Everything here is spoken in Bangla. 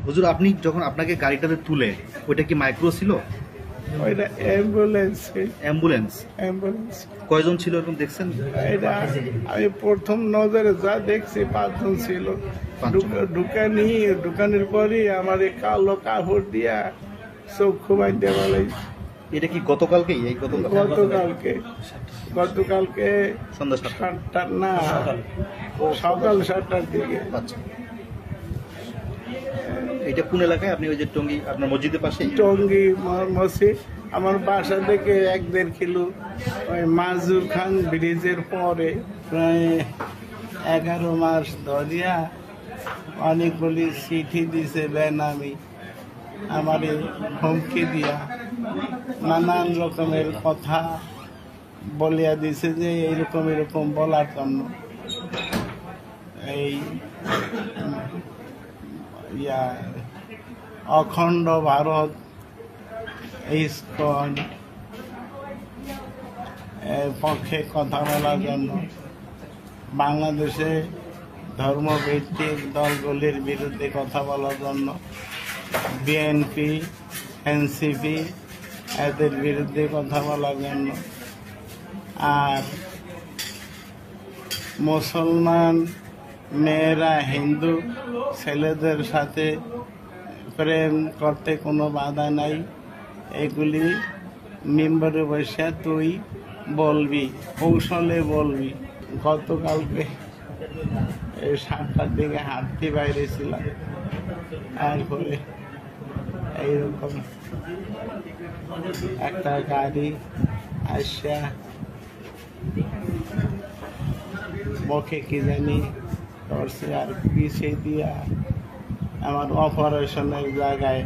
হুজুর আপনি যখন আপনাকে গাড়িটাতে তুলে ওইটা কি মাইক্রো ছিল? ওইটা অ্যাম্বুলেন্স। অ্যাম্বুলেন্স। অ্যাম্বুলেন্স কয়জন ছিল এরকম দেখছেন? এটা আমি প্রথম নজরে যা দেখছি 5 জন ছিল। দোকানের পরই আমার এই কালো কাপড় দিয়া চক্ষু বাইতে বলাইছে। এটা কি গতকালকেই? এই গতকালকে সন্ধ্যা 7টা না, সকাল 7টার দিকে। আচ্ছা, এটা কোন এলাকায়? আপনি ওই যে টঙ্গী আপনার মসজিদের পাশে? টঙ্গী মসজিদ আমার বাসা থেকে 1-1.5 কিলো। ওই মাজুর খান ব্রিজের পরে প্রায় 11 মাস ধরিয়া অনেকগুলি চিঠি দিছে বেনামি, আমার হুমকি দিয়া নানান রকমের কথা বলিয়া দিছে যে এরকম বলার জন্য এই অখণ্ড ভারত ইসকন পক্ষে কথা বলার জন্য, বাংলাদেশে ধর্মভিত্তিক দলগুলির বিরুদ্ধে কথা বলার জন্য, বিএনপি এনসিপি এদের বিরুদ্ধে কথা বলার জন্য, আর মুসলমান মেয়েরা হিন্দু ছেলেদের সাথে প্রেম করতে কোনো বাধা নাই, এগুলি মেম্বারে বসে তুই বলবি, কৌশলে বলবি। গতকালকে 7টার দিকে হাঁটতে বাইরে ছিলাম, তারপরে এইরকম একটা গাড়ি আসা মুখে কি জানি করছে আর পিছিয়ে দিয়া আমার অপারেশনের জায়গায়